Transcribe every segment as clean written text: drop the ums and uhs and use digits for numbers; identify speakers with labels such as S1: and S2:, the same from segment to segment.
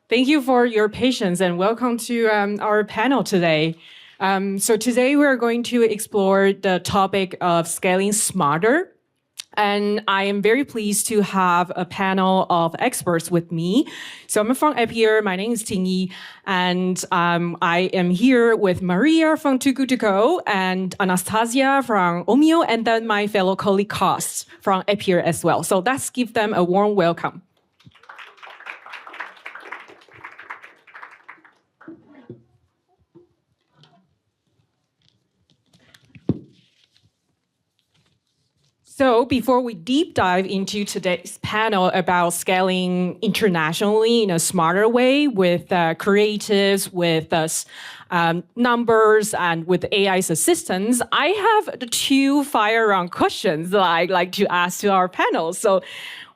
S1: Thank you for your patience and welcome to our panel today. So today we're going to explore the topic of scaling smarter. And I am very pleased to have a panel of experts with me. So I'm from Appier. My name is Ting-Yi, and I am here with Maria from Too Good To Go and Anastasiia from Omio, and then my fellow colleague Karst from Appier as well. So let's give them a warm welcome. So before we deep dive into today's panel about scaling internationally in a smarter way with creatives, with numbers, and with AI's assistance, I have two fire round questions that I'd like to ask to our panel. So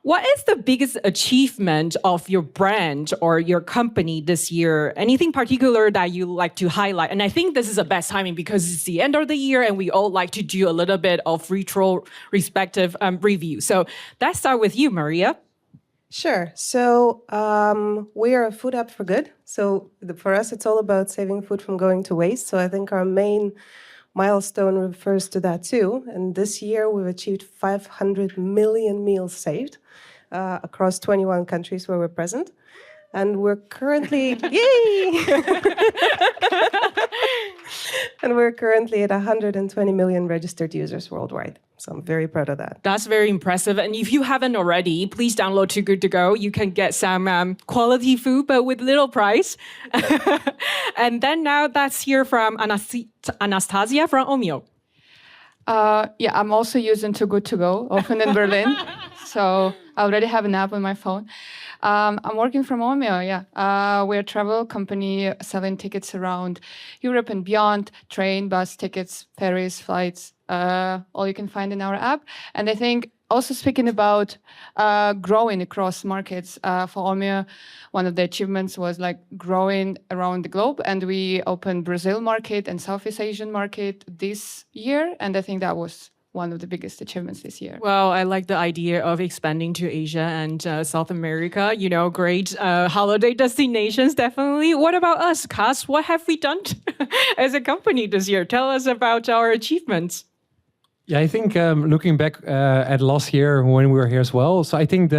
S1: what is the biggest achievement of your brand or your company this year? Anything particular that you like to highlight? And I think this is the best timing because it's the end of the year and we all like to do a little bit of retrospective review. So let's start with you, Maria.
S2: Sure. So we are a food app for good. So for us, it's all about saving food from going to waste. So I think our main milestone refers to that too. And this year we've achieved 500 million meals saved across 21 countries where we're present. And we're currently, yay! And we're currently at 120 million registered users worldwide. So I'm very proud of that.
S1: That's very impressive. And if you haven't already, please download Too Good To Go. You can get some quality food, but with little price. And then now let's hear from Anastasiia from Omio.
S3: Yeah, I'm also using Too Good To Go, often in Berlin. So I already have an app on my phone. I'm working from Omio, yeah. We're a travel company selling tickets around Europe and beyond, train, bus tickets, ferries, flights, all you can find in our app. And I think also speaking about growing across markets, for Omio, one of the achievements was like growing around the globe. And we opened Brazil market and Southeast Asian market this year. And I think that was one of the biggest achievements this year.
S1: Well, I like the idea of expanding to Asia and South America. You know, great holiday destinations, definitely. What about us, Karst? What have we done as a company this year? Tell us about our achievements.
S4: Yeah, I think looking back at last year when we were here as well. So I think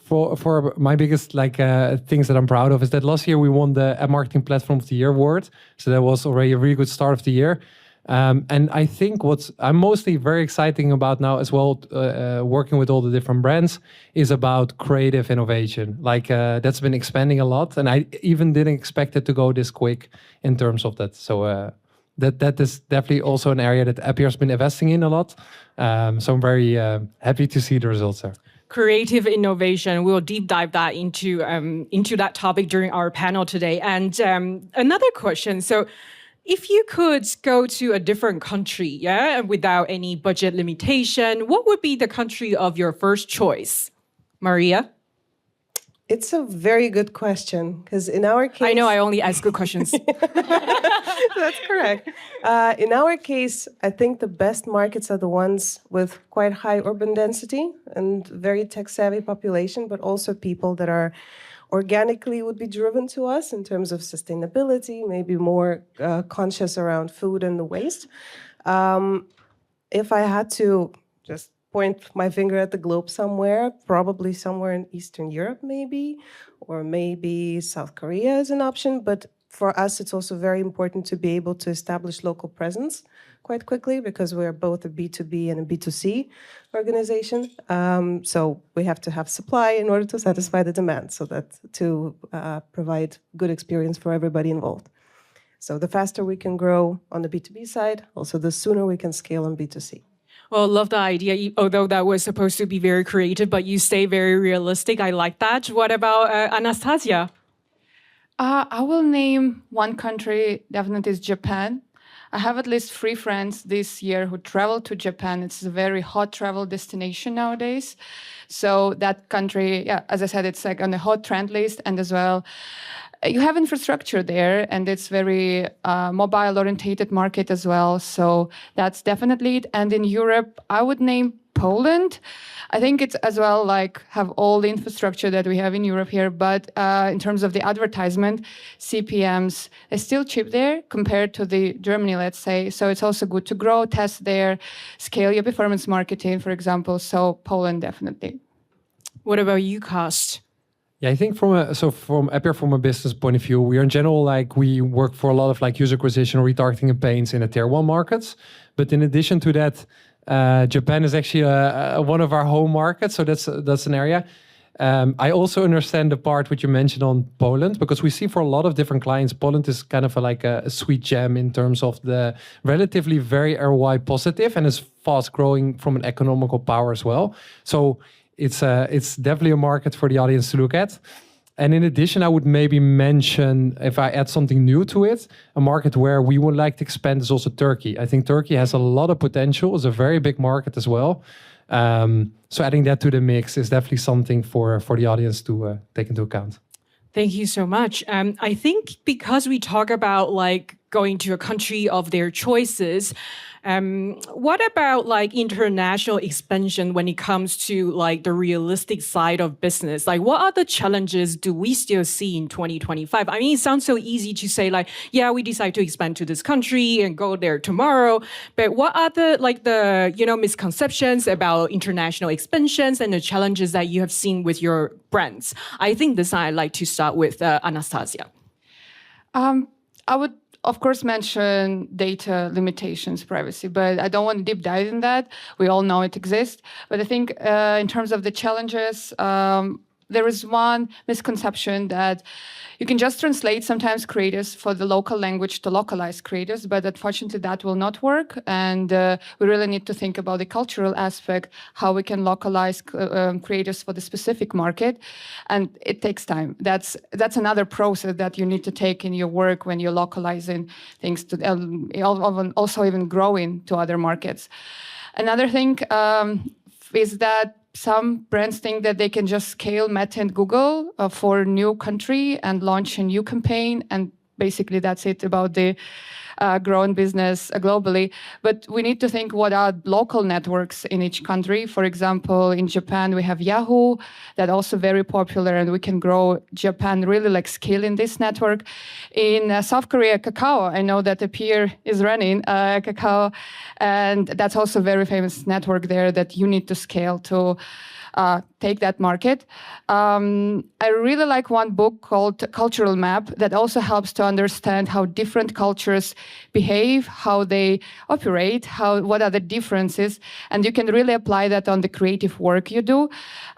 S4: for my biggest things that I'm proud of is that last year we won the App Marketing Platform of the Year award. So that was already a really good start of the year. And I think what I'm mostly very exciting about now as well, working with all the different brands, is about creative innovation. That's been expanding a lot. And I even didn't expect it to go this quick in terms of that. So that is definitely also an area that Appier has been investing in a lot. So I'm very happy to see the results there.
S1: Creative innovation. We'll deep dive that into that topic during our panel today. And another question. So if you could go to a different country, yeah, without any budget limitation, what would be the country of your first choice? Maria?
S2: It's a very good question, because in our case...
S1: I know, I only ask good questions.
S2: That's correct. In our case, I think the best markets are the ones with quite high urban density and very tech-savvy population, but also people that are organically would be driven to us in terms of sustainability, maybe more conscious around food and the waste. If I had to just point my finger at the globe somewhere, probably somewhere in Eastern Europe maybe, or maybe South Korea is an option. But for us, it's also very important to be able to establish local presence quite quickly because we're both a B2B and a B2C organization. So we have to have supply in order to satisfy the demand, so that to provide good experience for everybody involved. So the faster we can grow on the B2B side, also the sooner we can scale on B2C.
S1: Well, love the idea, although that was supposed to be very creative, but you stay very realistic. I like that. What about Anastasiia?
S3: I will name one country, definitely is Japan. I have at least 3 friends this year who traveled to Japan. It's a very hot travel destination nowadays. So that country, yeah, as I said, it's like on the hot trend list. And as well, you have infrastructure there, and it's very mobile-orientated market as well. So that's definitely it. And in Europe, I would name Poland. I think it's as well like have all the infrastructure that we have in Europe here, but in terms of the advertisement, CPMs are still cheap there compared to the Germany, let's say. So it's also good to grow, test there, scale your performance marketing, for example. So Poland, definitely.
S1: What about you, Karst?
S4: Yeah, I think from Appier, from a business point of view, we are in general we work for a lot of user acquisition or retargeting campaigns in the tier 1 markets. But in addition to that, Japan is actually one of our home markets, so that's an area. I also understand the part which you mentioned on Poland, because we see for a lot of different clients, Poland is kind of a sweet gem in terms of the relatively very ROI positive and is fast growing from an economical power as well. So it's definitely a market for the audience to look at. And in addition, I would maybe mention, if I add something new to it, a market where we would like to expand is also Turkey. I think Turkey has a lot of potential. It's a very big market as well. So adding that to the mix is definitely something for the audience to take into account.
S1: Thank you so much. I think because we talk about going to a country of their choices, what about international expansion when it comes to the realistic side of business? What other challenges do we still see in 2025? I mean, it sounds so easy to say yeah, we decide to expand to this country and go there tomorrow. But what are the misconceptions about international expansions and the challenges that you have seen with your brands? I think this I'd like to start with Anastasiia.
S3: I would, of course, mention data limitations, privacy, but I don't want to deep dive in that. We all know it exists. But I think in terms of the challenges, there is one misconception that you can just translate sometimes creators for the local language to localized creators, but unfortunately that will not work. And we really need to think about the cultural aspect, how we can localize creators for the specific market. And it takes time. That's another process that you need to take in your work when you're localizing things to also even growing to other markets. Another thing is that some brands think that they can just scale Meta and Google for a new country and launch a new campaign. And basically that's it about the growing business globally. But we need to think what are local networks in each country. For example, in Japan, we have Yahoo, that also very popular, and we can grow Japan really scaling this network. In South Korea, Kakao, I know that Appier is running Kakao, and that's also a very famous network there that you need to scale to take that market. I really like one book called Cultural Map that also helps to understand how different cultures behave, how they operate, what are the differences, and you can really apply that on the creative work you do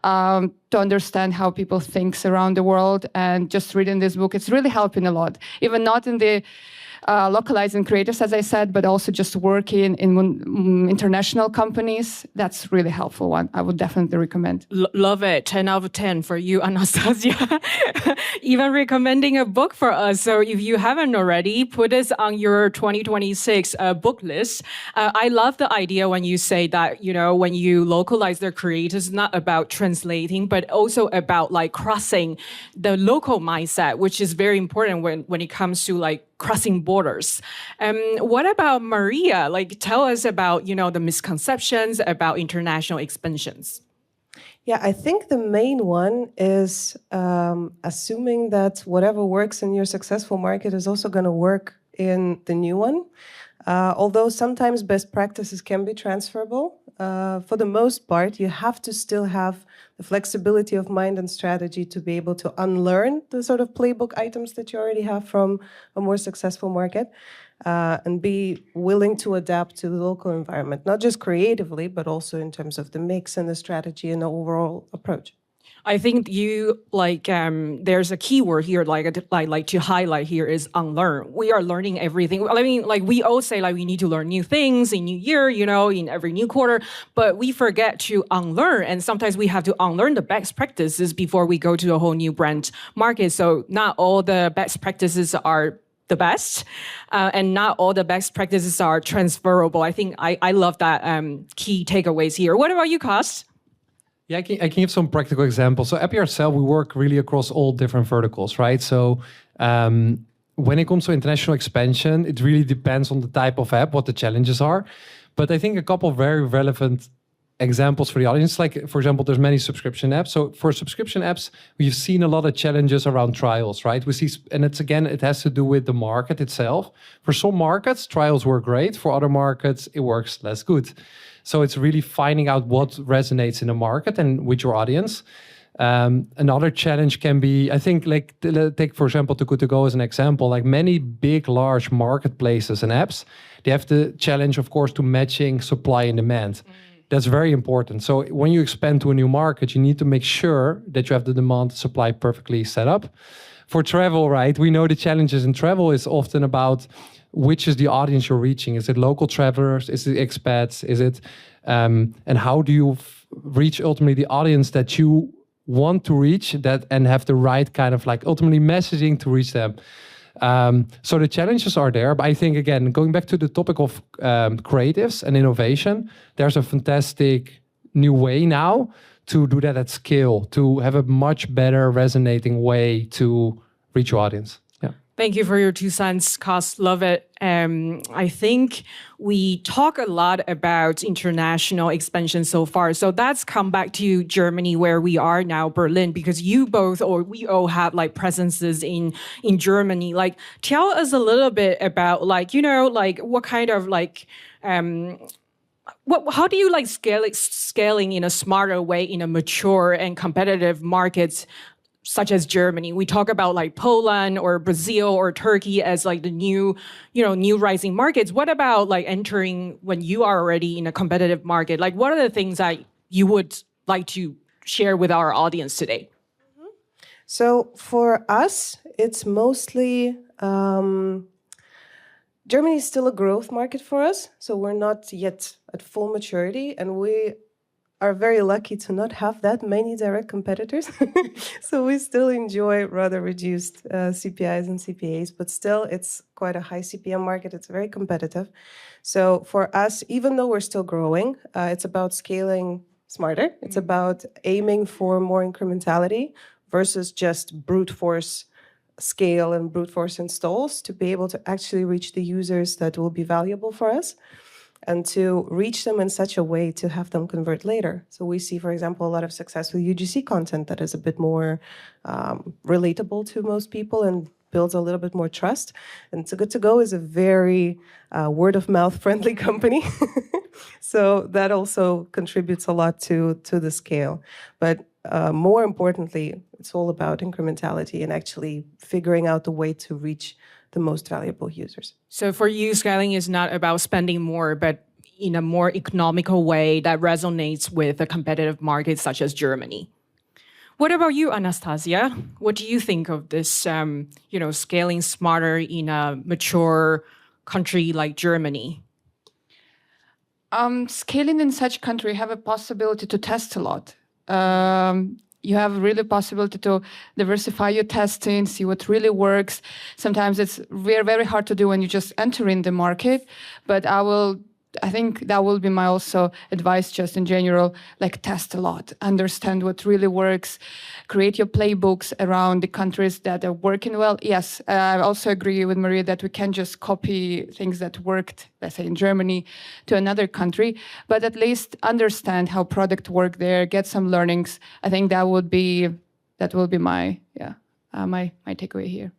S3: to understand how people think around the world. And just reading this book, it's really helping a lot, even not in the localizing creators, as I said, but also just working in international companies. That's really helpful one. I would definitely recommend.
S1: Love it. 10 out of 10 for you, Anastasiia. Even recommending a book for us. So if you haven't already, put this on your 2026 book list. I love the idea when you say that, when you localize the creators, not about translating, but also about crossing the local mindset, which is very important when it comes to crossing borders. What about Maria? Tell us about, the misconceptions about international expansions.
S2: Yeah, I think the main one is assuming that whatever works in your successful market is also going to work in the new one. Although sometimes best practices can be transferable, for the most part, you have to still have the flexibility of mind and strategy to be able to unlearn the sort of playbook items that you already have from a more successful market, and be willing to adapt to the local environment, not just creatively, but also in terms of the mix and the strategy and the overall approach.
S1: I think you there's a keyword here I like to highlight here is unlearn. We are learning everything. I mean, we all say we need to learn new things in new year, in every new quarter, but we forget to unlearn. And sometimes we have to unlearn the best practices before we go to a whole new brand market. So not all the best practices are the best, and not all the best practices are transferable. I think I love that key takeaways here. What about you, Karst?
S4: Yeah, I can give some practical examples. So Appier itself, we work really across all different verticals, right? So when it comes to international expansion, it really depends on the type of app, what the challenges are. But I think a couple of very relevant examples for the audience, like for example, there's many subscription apps. So for subscription apps, we've seen a lot of challenges around trials, right? We see, and it has to do with the market itself. For some markets, trials work great. For other markets, it works less good. So it's really finding out what resonates in the market and with your audience. Another challenge can be, I think, like take for example, Too Good To Go as an example. Like many big, large marketplaces and apps, they have the challenge, of course, to matching supply and demand. That's very important. So when you expand to a new market, you need to make sure that you have the demand supply perfectly set up. For travel, right? We know the challenges in travel is often about which is the audience you're reaching. Is it local travelers? Is it expats? Is it, and how do you reach ultimately the audience that you want to reach that and have the right kind of like ultimately messaging to reach them? So the challenges are there, but I think again, going back to the topic of creatives and innovation, there's a fantastic new way now to do that at scale, to have a much better resonating way to reach your audience. Yeah.
S1: Thank you for your 2 cents, Karst. Love it. I think we talk a lot about international expansion so far. So that's come back to Germany, where we are now, Berlin, because you both or we all have like presences in Germany. Like, tell us a little bit about like, you know, like what kind of like how do you like scaling in a smarter way in a mature and competitive markets such as Germany? We talk about like Poland or Brazil or Turkey as like the new rising markets. What about like entering when you are already in a competitive market? Like, what are the things that you would like to share with our audience today?
S2: So for us, it's mostly Germany is still a growth market for us. So we're not yet at full maturity, and we are very lucky to not have that many direct competitors. So we still enjoy rather reduced CPIs and CPAs, but still it's quite a high CPM market. It's very competitive. So for us, even though we're still growing, it's about scaling smarter. It's about aiming for more incrementality versus just brute force scale and brute force installs to be able to actually reach the users that will be valuable for us, and to reach them in such a way to have them convert later. So we see, for example, a lot of success with UGC content that is a bit more relatable to most people and builds a little bit more trust. And Too Good To Go is a very word-of-mouth friendly company. So that also contributes a lot to the scale. But more importantly, it's all about incrementality and actually figuring out the way to reach the most valuable users.
S1: So for you, scaling is not about spending more, but in a more economical way that resonates with a competitive market such as Germany. What about you, Anastasiia? What do you think of this, scaling smarter in a mature country like Germany?
S3: Scaling in such country have a possibility to test a lot. You have really possibility to diversify your testing, see what really works. Sometimes it's very, very hard to do when you just enter in the market. But I think that will be my also advice just in general, like test a lot, understand what really works, create your playbooks around the countries that are working well. Yes, I also agree with Maria that we can't just copy things that worked, let's say in Germany, to another country, but at least understand how product work there, get some learnings. I think that will be my takeaway here.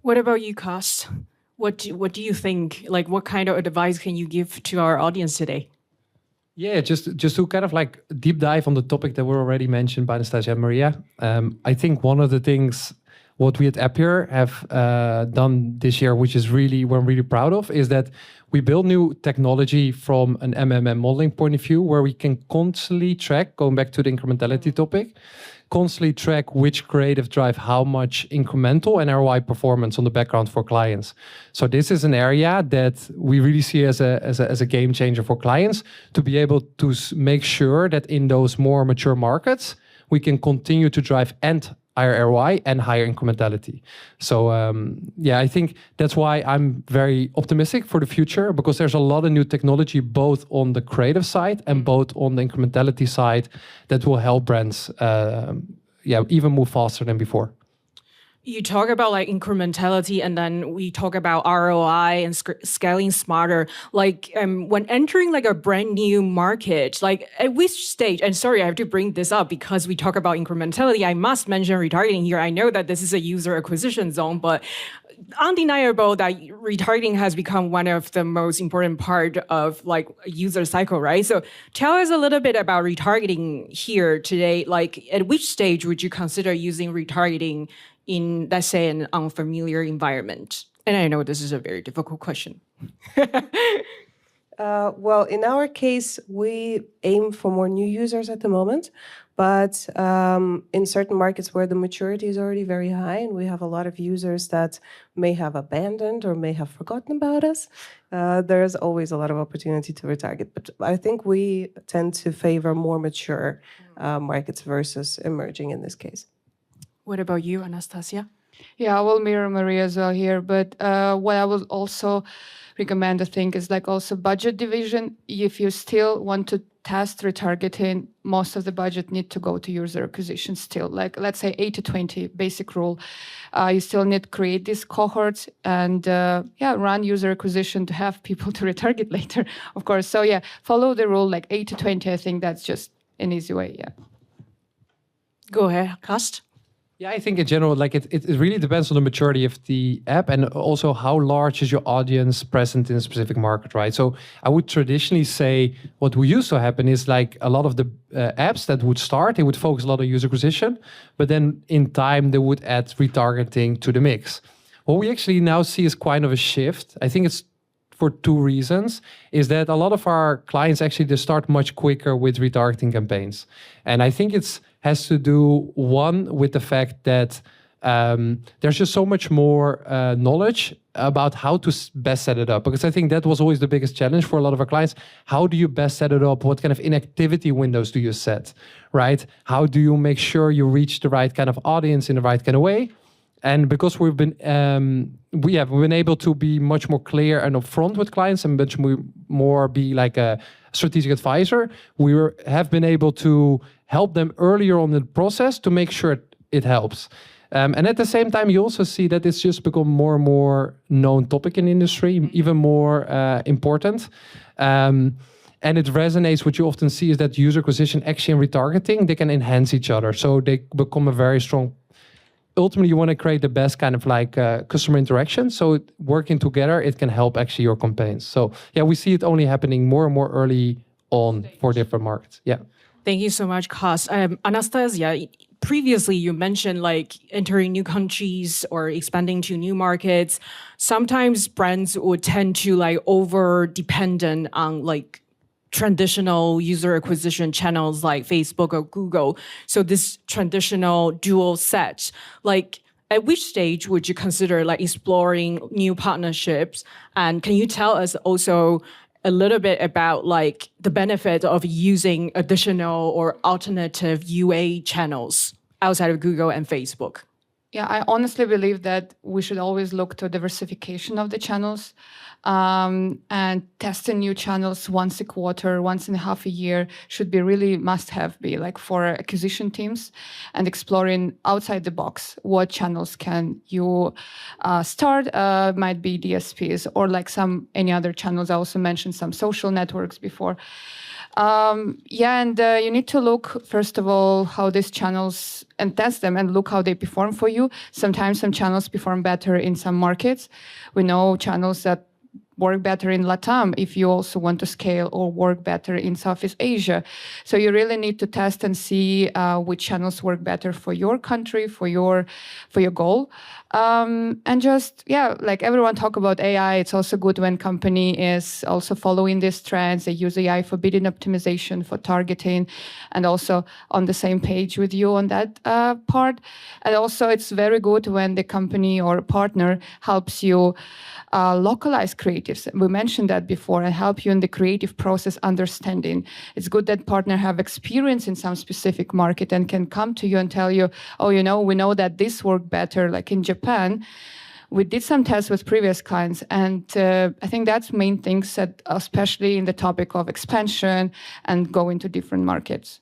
S1: What about you, Karst? What do you think? Like, what kind of advice can you give to our audience today?
S4: Yeah, just to kind of like deep dive on the topic that were already mentioned by Anastasiia and Maria. I think one of the things what we at Appier have done this year, which is really what I'm really proud of, is that we build new technology from an MMM modeling point of view, where we can constantly track, going back to the incrementality topic, constantly track which creative drive how much incremental and ROI performance on the background for clients. So this is an area that we really see as a game changer for clients, to be able to make sure that in those more mature markets, we can continue to drive and higher ROI and higher incrementality. So I think that's why I'm very optimistic for the future, because there's a lot of new technology both on the creative side and both on the incrementality side that will help brands even move faster than before.
S1: You talk about like incrementality, and then we talk about ROI and scaling smarter. Like when entering like a brand new market, like at which stage, and sorry, I have to bring this up because we talk about incrementality, I must mention retargeting here. I know that this is a user acquisition zone, but undeniable that retargeting has become one of the most important part of like a user cycle, right? So tell us a little bit about retargeting here today. Like at which stage would you consider using retargeting in, let's say, an unfamiliar environment? And I know this is a very difficult question.
S2: Well, in our case, we aim for more new users at the moment. But in certain markets where the maturity is already very high and we have a lot of users that may have abandoned or may have forgotten about us, there's always a lot of opportunity to retarget. But I think we tend to favor more mature markets versus emerging in this case.
S1: What about you, Anastasiia?
S3: Yeah, I will mirror Maria as well here. But what I will also recommend, I think, is like also budget division. If you still want to test retargeting, most of the budget need to go to user acquisition still. Like, let's say 80-20 basic rule. You still need to create these cohorts and run user acquisition to have people to retarget later, of course. So yeah, follow the rule like 80-20. I think that's just an easy way, yeah.
S1: Go ahead, Karst.
S4: Yeah, I think in general, like it really depends on the maturity of the app and also how large is your audience present in a specific market, right? So I would traditionally say what would used to happen is like a lot of the apps that would start, they would focus a lot on user acquisition, but then in time they would add retargeting to the mix. What we actually now see is kind of a shift. I think it's for two reasons, is that a lot of our clients actually they start much quicker with retargeting campaigns. And I think it's has to do, one, with the fact that there's just so much more knowledge about how to best set it up. Because I think that was always the biggest challenge for a lot of our clients. How do you best set it up? What kind of inactivity windows do you set, right? How do you make sure you reach the right kind of audience in the right kind of way? And because we've been able to be much more clear and upfront with clients and much more be like a strategic advisor, we have been able to help them earlier on in the process to make sure it helps. And at the same time, you also see that it's just become more and more known topic in the industry, even more important. And it resonates. What you often see is that user acquisition, actually, and retargeting, they can enhance each other. So they become a very strong. Ultimately, you want to create the best kind of like customer interaction. So working together, it can help actually your campaigns. So yeah, we see it only happening more and more early on for different markets. Yeah.
S1: Thank you so much, Karst. Anastasiia, previously you mentioned like entering new countries or expanding to new markets. Sometimes brands would tend to like over dependent on like traditional user acquisition channels like Facebook or Google. So this traditional dual set, like at which stage would you consider like exploring new partnerships? And can you tell us also a little bit about like the benefit of using additional or alternative UA channels outside of Google and Facebook?
S3: Yeah, I honestly believe that we should always look to diversification of the channels and testing new channels once a quarter, once in a half a year should be really must-have be like for acquisition teams and exploring outside the box. What channels can you start? Might be DSPs or like any other channels. I also mentioned some social networks before. And you need to look, first of all, how these channels and test them and look how they perform for you. Sometimes some channels perform better in some markets. We know channels that work better in LATAM if you also want to scale, or work better in Southeast Asia. So you really need to test and see which channels work better for your country, for your goal. And just, like everyone talk about AI, it's also good when company is also following these trends. They use AI for bidding optimization, for targeting, and also on the same page with you on that part. And also it's very good when the company or partner helps you localize creative creatives. We mentioned that before, and help you in the creative process understanding. It's good that partner have experience in some specific market and can come to you and tell you, oh, we know that this worked better. Like in Japan, we did some tests with previous clients, and I think that's main things that, especially in the topic of expansion and going to different markets.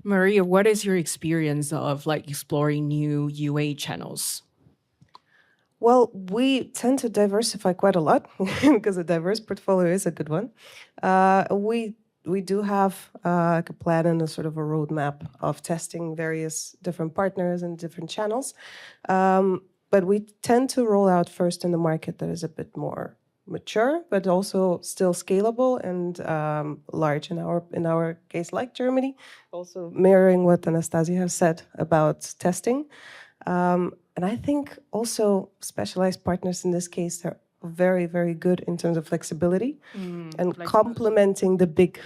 S1: Maria, what is your experience of like exploring new UA channels?
S2: Well, we tend to diversify quite a lot because a diverse portfolio is a good one. We do have like a plan and a sort of a roadmap of testing various different partners and different channels. But we tend to roll out first in the market that is a bit more mature, but also still scalable and large in our case, like Germany. Also mirroring what Anastasiia has said about testing. And I think also specialized partners in this case are very, very good in terms of flexibility and complementing the big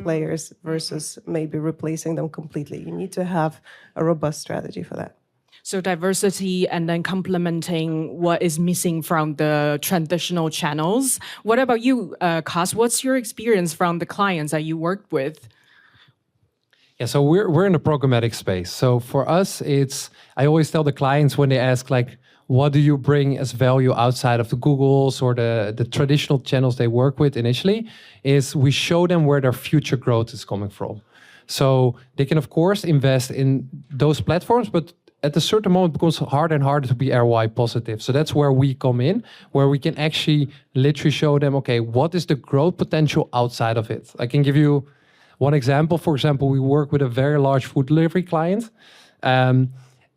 S2: players versus maybe replacing them completely. You need to have a robust strategy for that.
S1: So diversity and then complementing what is missing from the traditional channels. What about you, Karst? What's your experience from the clients that you worked with?
S4: Yeah, so we're in the programmatic space. So for us, I always tell the clients when they ask like, what do you bring as value outside of the Googles or the traditional channels they work with initially, is we show them where their future growth is coming from. So they can, of course, invest in those platforms, but at a certain moment, it becomes harder and harder to be ROI positive. So that's where we come in, where we can actually literally show them, okay, what is the growth potential outside of it? I can give you one example. For example, we work with a very large food delivery client.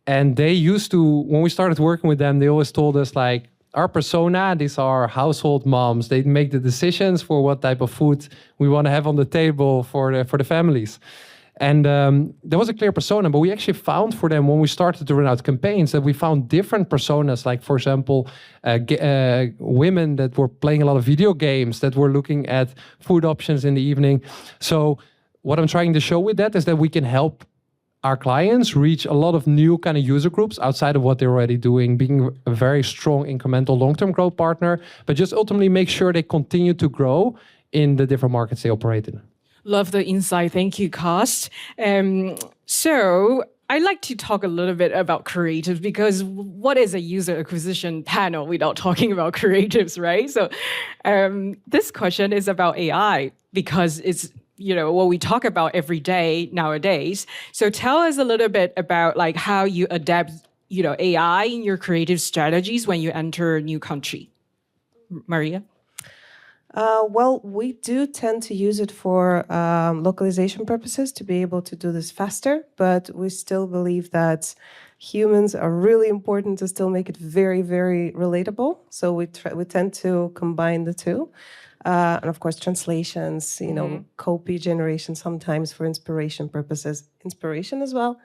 S4: And they used to, when we started working with them, they always told us like, our persona, these are household moms. They make the decisions for what type of food we want to have on the table for the families. And there was a clear persona, but we actually found for them when we started to run out campaigns that we found different personas, like for example, women that were playing a lot of video games, that were looking at food options in the evening. So what I'm trying to show with that is that we can help our clients reach a lot of new kind of user groups outside of what they're already doing, being a very strong incremental long-term growth partner, but just ultimately make sure they continue to grow in the different markets they operate in.
S1: Love the insight. Thank you, Karst. So I'd like to talk a little bit about creatives, because what is a user acquisition panel without talking about creatives, right? So this question is about AI, because it's what we talk about every day nowadays. So tell us a little bit about like how you adapt AI in your creative strategies when you enter a new country. Maria?
S2: Well, we do tend to use it for localization purposes to be able to do this faster, but we still believe that humans are really important to still make it very, very relatable. So we tend to combine the two. And of course, translations, copy generation sometimes for inspiration purposes, inspiration as well.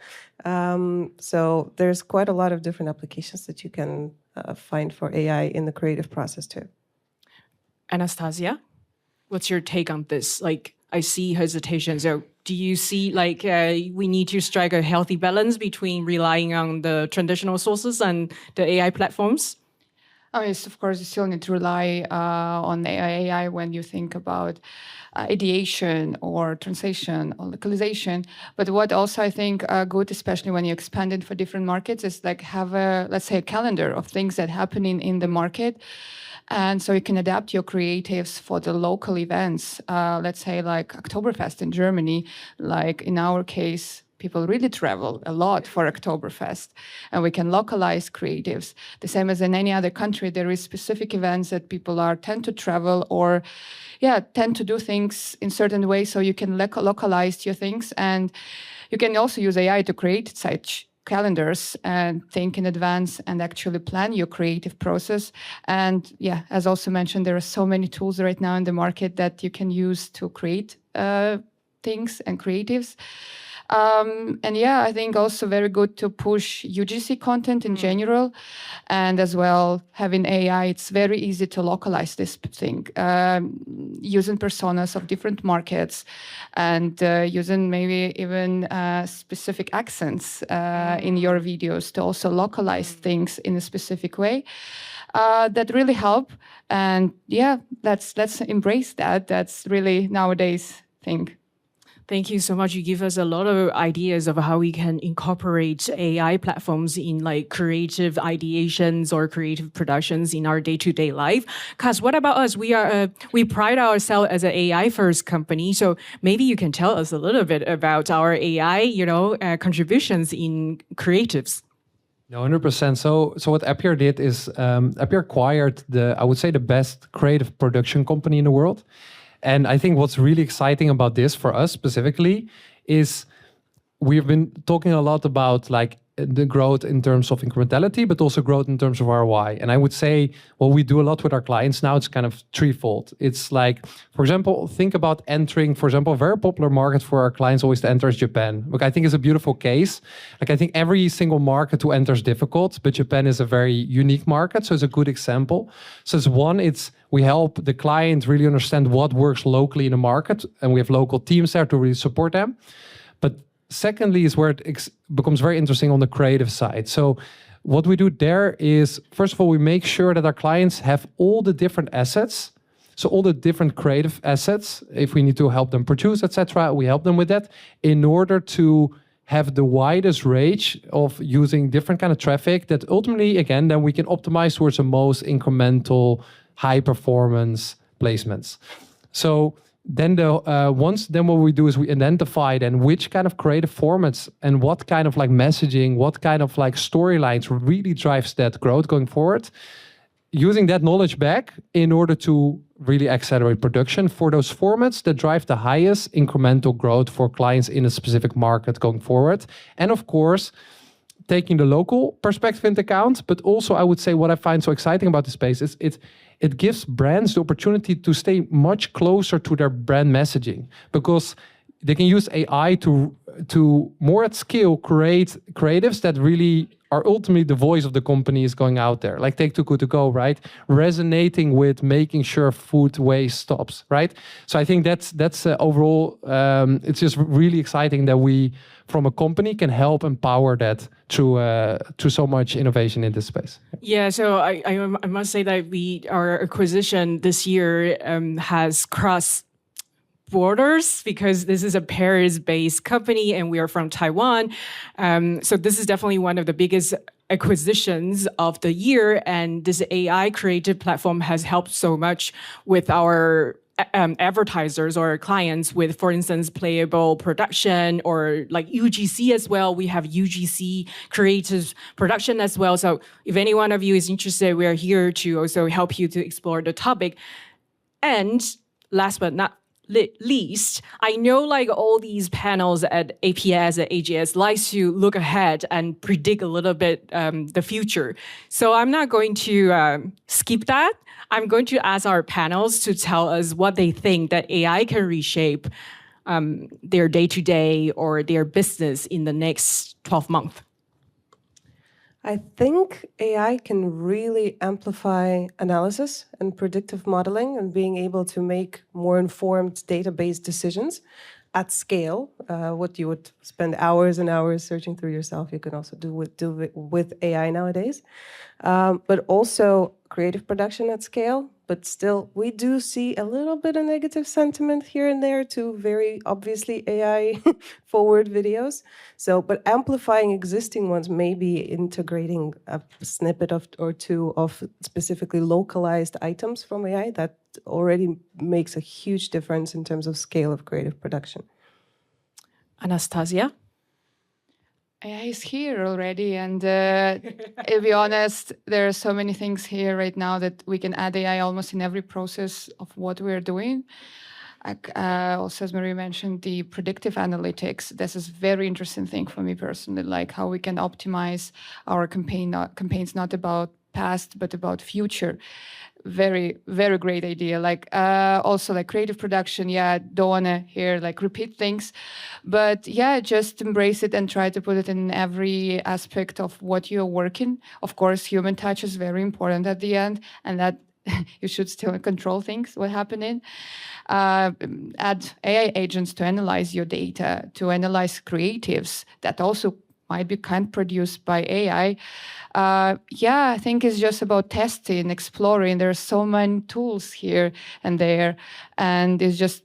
S2: So there's quite a lot of different applications that you can find for AI in the creative process too.
S1: Anastasiia, what's your take on this? Like, I see hesitation. So do you see like we need to strike a healthy balance between relying on the traditional sources and the AI platforms?
S3: Oh, yes, of course, you still need to rely on AI when you think about ideation or translation or localization. But what also I think good, especially when you expand it for different markets, is like have let's say, a calendar of things that happen in the market. And so you can adapt your creatives for the local events. Let's say like Oktoberfest in Germany, like in our case, people really travel a lot for Oktoberfest, and we can localize creatives. The same as in any other country, there is specific events that people tend to travel or tend to do things in certain ways, so you can localize your things. And you can also use AI to create such calendars and think in advance and actually plan your creative process. And as also mentioned, there are so many tools right now in the market that you can use to create things and creatives. I think also very good to push UGC content in general, and as well having AI, it's very easy to localize this thing, using personas of different markets and using maybe even specific accents in your videos to also localize things in a specific way. that really help. And yeah, let's embrace that. That's really nowadays thing.
S1: Thank you so much. You give us a lot of ideas of how we can incorporate AI platforms in like creative ideations or creative productions in our day-to-day life. Because what about us? We pride ourselves as an AI first company. So maybe you can tell us a little bit about our AI, contributions in creatives.
S4: No, 100%. So what Appier did is Appier acquired I would say the best creative production company in the world. And I think what's really exciting about this for us specifically is we've been talking a lot about like the growth in terms of incrementality, but also growth in terms of ROI. And I would say what we do a lot with our clients now, it's kind of threefold. It's like, for example, think about entering, for example, a very popular market for our clients always to enter is Japan. Look, I think it's a beautiful case. Like I think every single market to enter is difficult, but Japan is a very unique market. So it's a good example. So we help the client really understand what works locally in the market. And we have local teams there to really support them. But secondly is where it becomes very interesting on the creative side. So what we do there is, first of all, we make sure that our clients have all the different assets. So all the different creative assets, if we need to help them produce, etc., we help them with that in order to have the widest range of using different kind of traffic that ultimately, again, then we can optimize towards the most incremental, high performance placements. So then what we do is we identify then which kind of creative formats and what kind of like messaging, what kind of like storylines really drives that growth going forward. Using that knowledge back in order to really accelerate production for those formats that drive the highest incremental growth for clients in a specific market going forward. And of course, taking the local perspective into account, but also I would say what I find so exciting about this space is it gives brands the opportunity to stay much closer to their brand messaging because they can use AI to more at scale create creatives that really are ultimately the voice of the company is going out there. Like take Too Good To Go, right? Resonating with making sure food waste stops, right? So I think that's overall, it's just really exciting that we, from a company, can help empower that through so much innovation in this space.
S1: Yeah, so I must say that our acquisition this year has crossed borders because this is a Paris-based company and we are from Taiwan. So this is definitely one of the biggest acquisitions of the year. And this AI creative platform has helped so much with our advertisers or clients with, for instance, playable production or like UGC as well. We have UGC creative production as well. So if any one of you is interested, we are here to also help you to explore the topic. And last but not least, I know like all these panels at APS, at AGS likes to look ahead and predict a little bit the future. So I'm not going to skip that. I'm going to ask our panels to tell us what they think that AI can reshape their day-to-day or their business in the next 12 months.
S2: I think AI can really amplify analysis and predictive modeling and being able to make more informed database decisions at scale. What you would spend hours and hours searching through yourself, you can also do with AI nowadays. But also creative production at scale. But still, we do see a little bit of negative sentiment here and there to very obviously AI forward videos. So, but amplifying existing ones, maybe integrating a snippet or two of specifically localized items from AI, that already makes a huge difference in terms of scale of creative production.
S1: Anastasiia?
S3: AI is here already, and to be honest, there are so many things here right now that we can add AI almost in every process of what we're doing. Also, as Marie mentioned, the predictive analytics. This is a very interesting thing for me personally, like how we can optimize our campaigns, not about past, but about future. Very, very great idea. Like also like creative production. Yeah, don't want to hear like repeat things, but yeah, just embrace it and try to put it in every aspect of what you're working. Of course, human touch is very important at the end, and that you should still control things, what happening. Add AI agents to analyze your data, to analyze creatives that also might be kind of produced by AI. I think it's just about testing, exploring. There are so many tools here and there, and it's just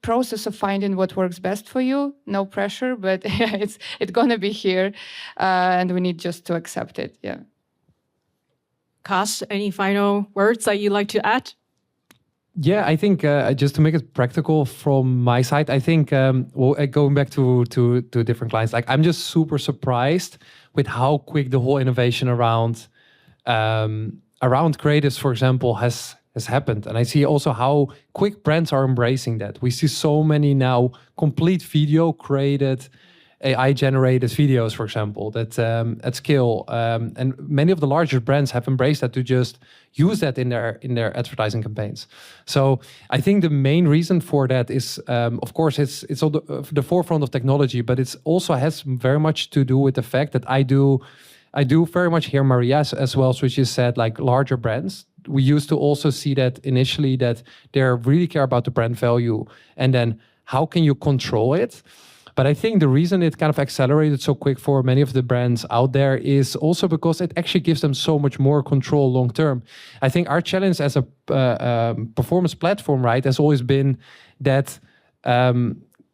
S3: process of finding what works best for you. No pressure, but it's gonna be here, and we need just to accept it. Yeah.
S1: Karst, any final words that you'd like to add?
S4: Yeah, I think just to make it practical from my side, I think going back to different clients, like I'm just super surprised with how quick the whole innovation around creatives, for example, has happened. And I see also how quick brands are embracing that. We see so many now complete video created, AI-generated videos, for example, that at scale, and many of the larger brands have embraced that to just use that in their advertising campaigns. So I think the main reason for that is, of course, it's on the forefront of technology, but it's also has very much to do with the fact that I do very much hear Maria as well, so she said, like larger brands. We used to also see that initially that they really care about the brand value, and then how can you control it? But I think the reason it kind of accelerated so quick for many of the brands out there is also because it actually gives them so much more control long term. I think our challenge as a performance platform, right, has always been that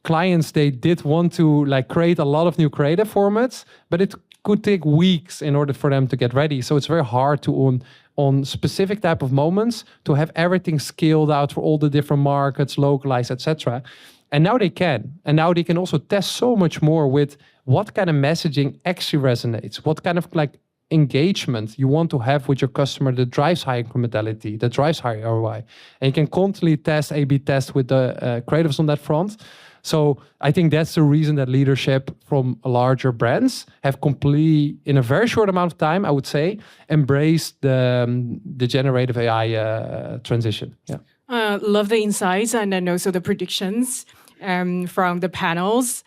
S4: clients, they did want to like create a lot of new creative formats, but it could take weeks in order for them to get ready. So it's very hard to on specific type of moments to have everything scaled out for all the different markets, localized, etc. And now they can. And now they can also test so much more with what kind of messaging actually resonates, what kind of like engagement you want to have with your customer that drives high incrementality, that drives high ROI. And you can constantly test, A/B test with the creatives on that front. So I think that's the reason that leadership from larger brands have completely, in a very short amount of time, I would say, embraced the generative AI transition. Yeah.
S1: Love the insights and then also the predictions from the panels.